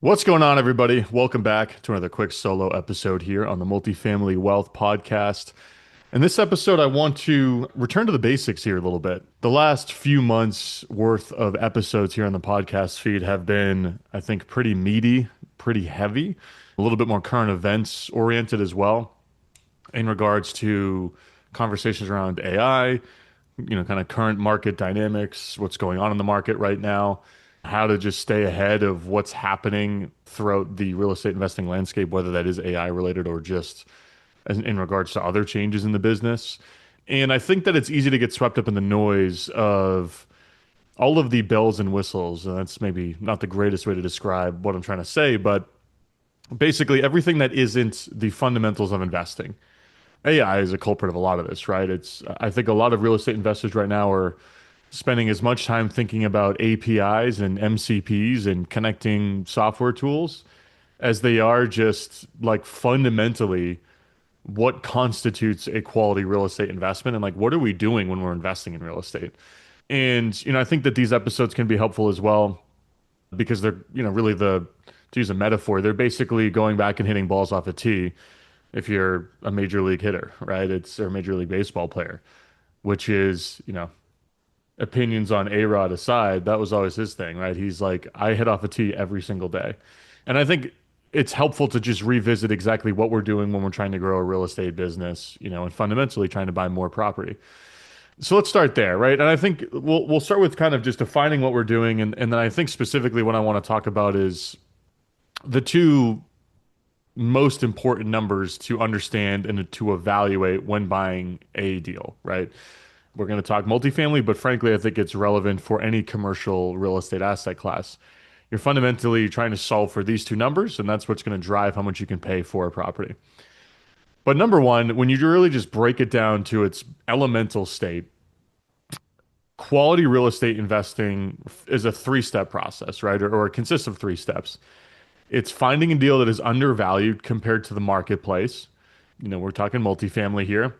What's going on, everybody? Welcome back to another quick solo episode here on the Multifamily Wealth Podcast. In this episode, I want to return to the basics here a little bit. The last few months worth of episodes here on the podcast feed have been, I think, pretty meaty, pretty heavy, a little bit more current events oriented as well in regards to conversations around AI, kind of current market dynamics, what's going on in the market right now, how to just stay ahead of what's happening throughout the real estate investing landscape, whether that is AI related or just in regards to other changes in the business. And I think that it's easy to get swept up in the noise of all of the bells and whistles. And that's maybe not the greatest way to describe what I'm trying to say, but basically everything that isn't the fundamentals of investing. AI is a culprit of a lot of this, right? I think a lot of real estate investors right now are spending as much time thinking about APIs and MCPs and connecting software tools as they are just like fundamentally what constitutes a quality real estate investment and like what are we doing when we're investing in real estate. And I think that these episodes can be helpful as well because they're really to use a metaphor, they're basically going back and hitting balls off a tee if you're a major league hitter, right? It's or a major league baseball player, which is, opinions on A-Rod aside, that was always his thing, right? He's like, I hit off a tee every single day. And I think it's helpful to just revisit exactly what we're doing when we're trying to grow a real estate business, and fundamentally trying to buy more property. So let's start there, right? And I think we'll start with kind of just defining what we're doing, and then I think specifically what I want to talk about is the two most important numbers to understand and to evaluate when buying a deal, right? We're going to talk multifamily, but frankly, I think it's relevant for any commercial real estate asset class. You're fundamentally trying to solve for these two numbers, and that's what's going to drive how much you can pay for a property. But number one, when you really just break it down to its elemental state, quality real estate investing is a three-step process, right? Or it consists of three steps. It's finding a deal that is undervalued compared to the marketplace. We're talking multifamily here.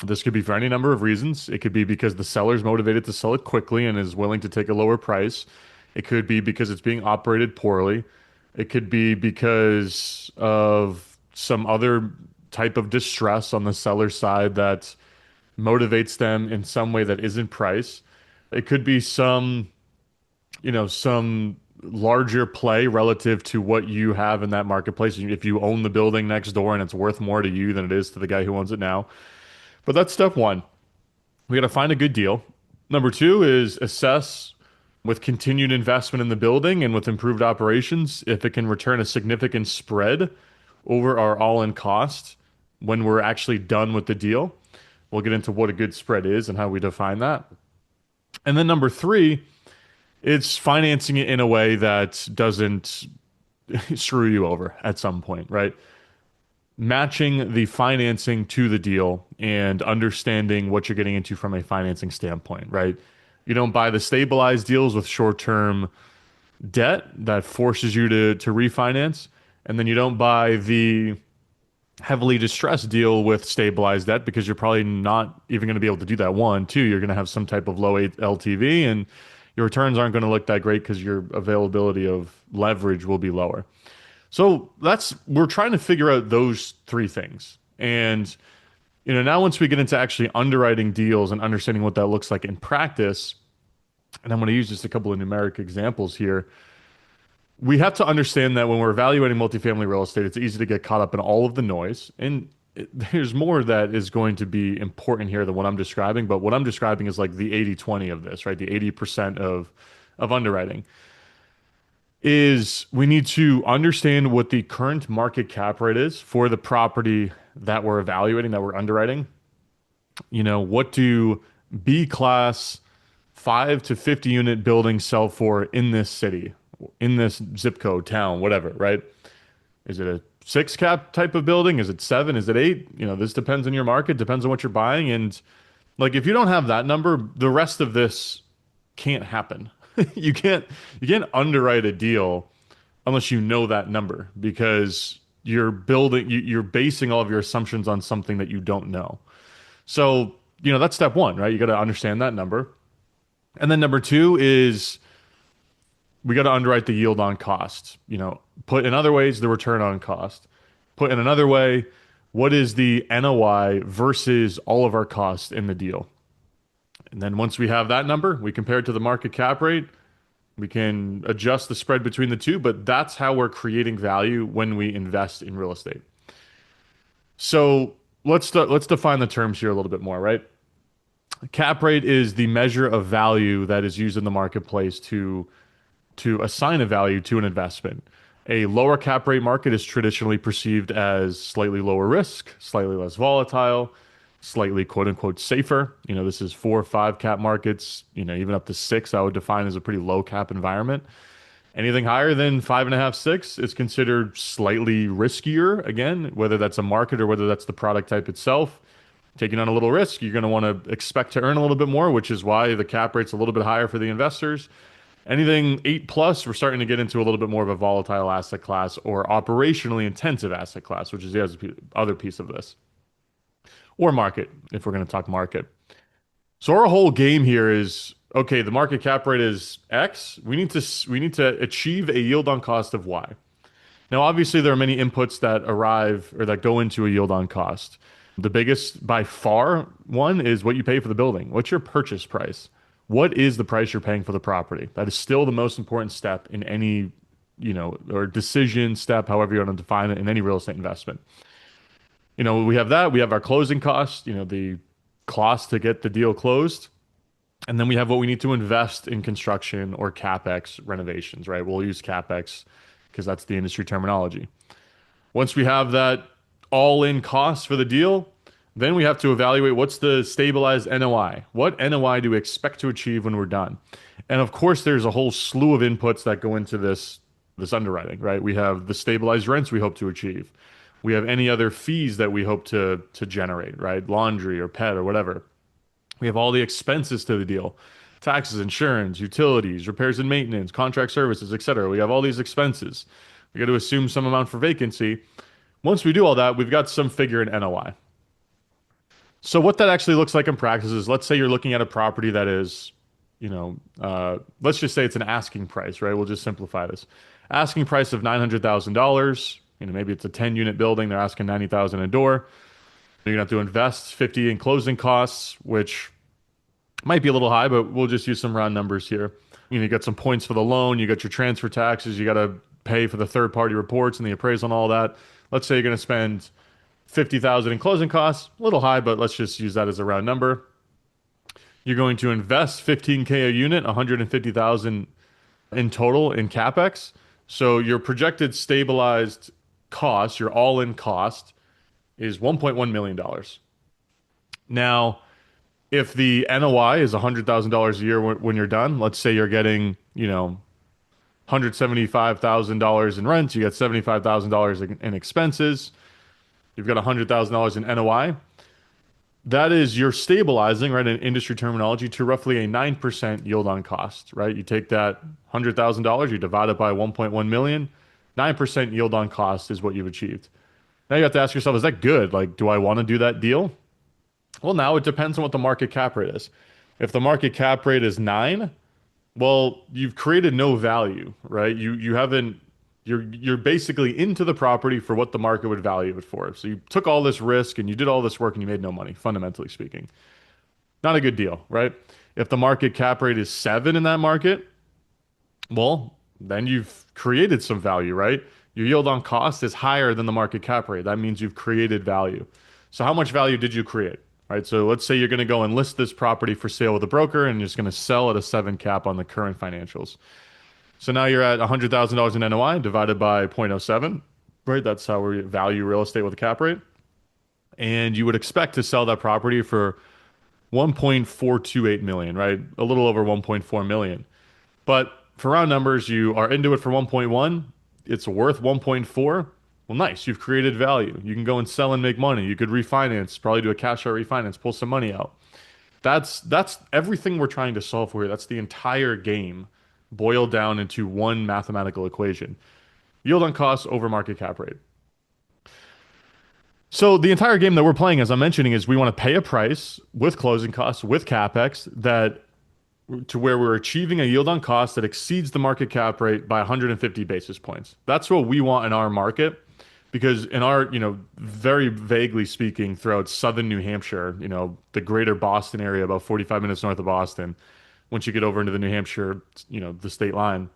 This could be for any number of reasons. It could be because the seller's motivated to sell it quickly and is willing to take a lower price. It could be because it's being operated poorly. It could be because of some other type of distress on the seller side that motivates them in some way that isn't price. It could be some larger play relative to what you have in that marketplace. If you own the building next door and it's worth more to you than it is to the guy who owns it now. But that's step one. We got to find a good deal. Number two is assess with continued investment in the building and with improved operations if it can return a significant spread over our all-in cost when we're actually done with the deal. We'll get into what a good spread is and how we define that. And then number three, it's financing it in a way that doesn't screw you over at some point, right? Matching the financing to the deal and understanding what you're getting into from a financing standpoint, right? You don't buy the stabilized deals with short-term debt that forces you to refinance, and then you don't buy the heavily distressed deal with stabilized debt because you're probably not even going to be able to do that. One, two, you're going to have some type of low LTV and your returns aren't going to look that great because your availability of leverage will be lower. So we're trying to figure out those three things. And now once we get into actually underwriting deals and understanding what that looks like in practice, and I'm going to use just a couple of numeric examples here, we have to understand that when we're evaluating multifamily real estate, it's easy to get caught up in all of the noise. And there's more that is going to be important here than what I'm describing, but what I'm describing is like the 80-20 of this, right? The 80% of underwriting is we need to understand what the current market cap rate is for the property that we're evaluating, that we're underwriting. What do B class 5 to 50 unit buildings sell for in this city, in this zip code, town, whatever, right? Is it a six cap type of building? Is it seven? Is it eight? This depends on your market, depends on what you're buying. And like if you don't have that number, the rest of this can't happen. You can't underwrite a deal unless you know that number because you're basing all of your assumptions on something that you don't know. So, that's step one, right? You got to understand that number. And then number two is we got to underwrite the yield on cost. Put in other ways, the return on cost. Put in another way, what is the NOI versus all of our costs in the deal? And then once we have that number, we compare it to the market cap rate. We can adjust the spread between the two, but that's how we're creating value when we invest in real estate. So let's define the terms here a little bit more, right? Cap rate is the measure of value that is used in the marketplace to assign a value to an investment. A lower cap rate market is traditionally perceived as slightly lower risk, slightly less volatile, slightly quote unquote safer. This is 4 or 5 cap markets, even up to 6, I would define as a pretty low cap environment. Anything higher than 5.5, 6 is considered slightly riskier. Again, whether that's a market or whether that's the product type itself. Taking on a little risk, you're going to want to expect to earn a little bit more, which is why the cap rate's a little bit higher for the investors. Anything 8 plus, we're starting to get into a little bit more of a volatile asset class or operationally intensive asset class, which is the other piece of this. Or market, if we're going to talk market. So our whole game here is, okay, the market cap rate is X. We need to achieve a yield on cost of Y. Now, obviously, there are many inputs that arrive or that go into a yield on cost. The biggest by far one is what you pay for the building. What's your purchase price? What is the price you're paying for the property? That is still the most important step in any, or decision step, however you want to define it, in any real estate investment. We have that. We have our closing costs, the cost to get the deal closed. And then we have what we need to invest in construction or CapEx renovations, right? We'll use CapEx because that's the industry terminology. Once we have that all-in cost for the deal, then we have to evaluate what's the stabilized NOI. What NOI do we expect to achieve when we're done? And of course, there's a whole slew of inputs that go into this underwriting, right? We have the stabilized rents we hope to achieve. We have any other fees that we hope to generate, right? Laundry or pet or whatever. We have all the expenses to the deal. Taxes, insurance, utilities, repairs and maintenance, contract services, etc. We have all these expenses. We got to assume some amount for vacancy. Once we do all that, we've got some figure in NOI. So what that actually looks like in practice is, let's say you're looking at a property that is, let's just say it's an asking price, right? We'll just simplify this. Asking price of $900,000. Maybe it's a 10-unit building. They're asking $90,000 a door. You're gonna have to invest 50 in closing costs, which might be a little high, but we'll just use some round numbers here. You got some points for the loan. You got your transfer taxes. You got to pay for the third-party reports and the appraisal and all that. Let's say you're going to spend 50,000 in closing costs, a little high, but let's just use that as a round number. You're going to invest 15K a unit, 150,000 in total in CapEx. So your projected stabilized cost, your all-in cost, is $1.1 million. Now, if the NOI is $100,000 a year when you're done, let's say you're getting, $175,000 in rent, you get $75,000 in expenses, you've got $100,000 in NOI. That is you're stabilizing, right, in industry terminology, to roughly a 9% yield on cost, right? You take that $100,000, you divide it by 1.1 million, 9% yield on cost is what you've achieved. Now you have to ask yourself, is that good? Like, do I want to do that deal? Well, now it depends on what the market cap rate is. If the market cap rate is 9, well, you've created no value, right? You haven't, you're basically into the property for what the market would value it for. So you took all this risk and you did all this work and you made no money, fundamentally speaking. Not a good deal, right? If the market cap rate is 7 in that market, well, then you've created some value, right? Your yield on cost is higher than the market cap rate. That means you've created value. So how much value did you create? Right, so let's say you're going to go and list this property for sale with a broker and you're just going to sell at a 7 cap on the current financials. So now you're at $100,000 in NOI divided by 0.07, right? That's how we value real estate with a cap rate. And you would expect to sell that property for 1.428 million, right? A little over 1.4 million. But for round numbers, you are into it for 1.1. It's worth 1.4. Well, nice. You've created value. You can go and sell and make money. You could refinance, probably do a cash out refinance, pull some money out. That's everything we're trying to solve for here. That's the entire game boiled down into one mathematical equation. Yield on cost over market cap rate. So the entire game that we're playing, as I'm mentioning, is we want to pay a price with closing costs, with CapEx, that to where we're achieving a yield on cost that exceeds the market cap rate by 150 basis points. That's what we want in our market because in our, very vaguely speaking, throughout southern New Hampshire, the greater Boston area, about 45 minutes north of Boston, once you get over into the New Hampshire, the state line,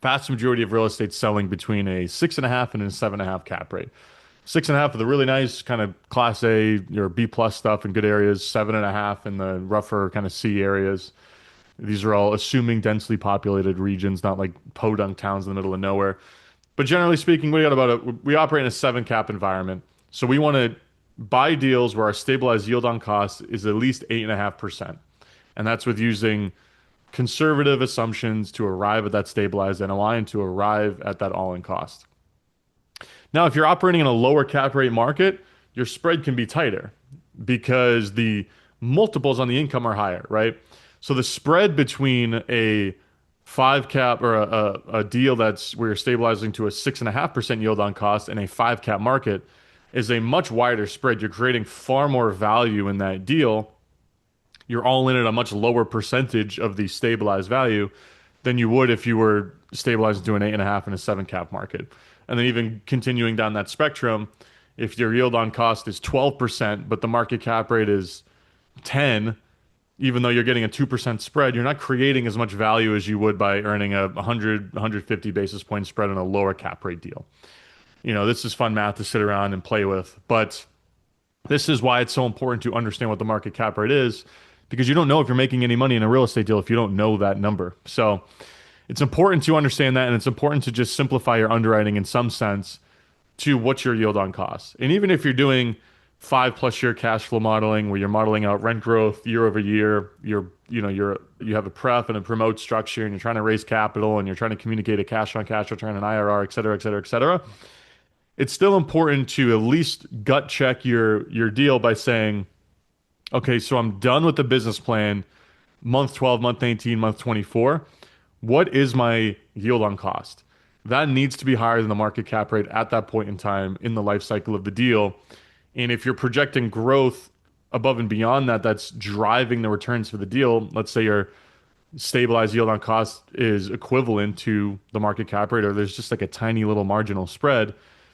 vast majority of real estate selling between a 6.5 and a 7.5 cap rate. 6.5 for the really nice kind of class A or B plus stuff in good areas, 7.5 in the rougher kind of C areas. These are all assuming densely populated regions, not like podunk towns in the middle of nowhere. But generally speaking, we operate in a 7 cap environment. So we want to buy deals where our stabilized yield on cost is at least 8.5%. And that's with using conservative assumptions to arrive at that stabilized NOI and to arrive at that all-in cost. Now, if you're operating in a lower cap rate market, your spread can be tighter because the multiples on the income are higher, right? So the spread between a 5 cap or a deal that's where you're stabilizing to a 6.5% yield on cost and a 5 cap market is a much wider spread. You're creating far more value in that deal. You're all in at a much lower percentage of the stabilized value than you would if you were stabilizing to an 8.5 and a 7 cap market. And then even continuing down that spectrum, if your yield on cost is 12%, but the market cap rate is 10, even though you're getting a 2% spread, you're not creating as much value as you would by earning a 150 basis point spread on a lower cap rate deal. This is fun math to sit around and play with, but this is why it's so important to understand what the market cap rate is because you don't know if you're making any money in a real estate deal if you don't know that number. So it's important to understand that, and it's important to just simplify your underwriting in some sense to what's your yield on cost. And even if you're doing 5+ year cash flow modeling where you're modeling out rent growth year over year, you have a pref and a promote structure and you're trying to raise capital and you're trying to communicate a cash on cash return and IRR, et cetera, et cetera, et cetera. It's still important to at least gut check your deal by saying, okay, so I'm done with the business plan, month 12, month 18, month 24. What is my yield on cost? That needs to be higher than the market cap rate at that point in time in the life cycle of the deal. And if you're projecting growth above and beyond that, that's driving the returns for the deal. Let's say your stabilized yield on cost is equivalent to the market cap rate, or there's just like a tiny little marginal spread.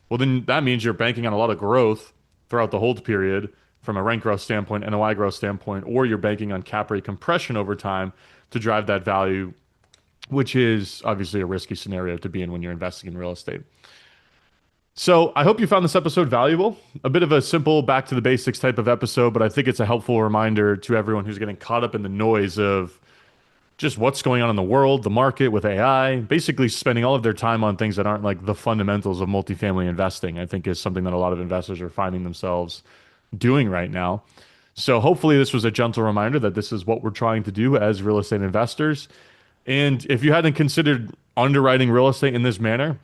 Well, then that means you're banking on a lot of growth throughout the hold period from a rent growth standpoint, NOI growth standpoint, or you're banking on cap rate compression over time to drive that value, which is obviously a risky scenario to be in when you're investing in real estate. So I hope you found this episode valuable. A bit of a simple back to the basics type of episode, but I think it's a helpful reminder to everyone who's getting caught up in the noise of just what's going on in the world, the market with AI, basically spending all of their time on things that aren't like the fundamentals of multifamily investing, I think is something that a lot of investors are finding themselves doing right now. So hopefully this was a gentle reminder that this is what we're trying to do as real estate investors. And if you hadn't considered underwriting real estate in this manner,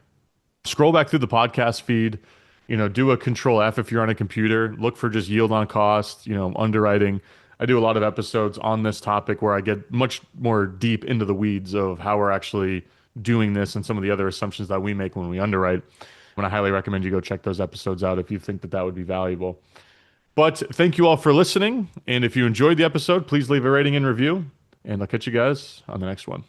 scroll back through the podcast feed, do a control F if you're on a computer, look for just yield on cost, underwriting. I do a lot of episodes on this topic where I get much more deep into the weeds of how we're actually doing this and some of the other assumptions that we make when we underwrite. And I highly recommend you go check those episodes out if you think that would be valuable. But thank you all for listening. And if you enjoyed the episode, please leave a rating and review. And I'll catch you guys on the next one.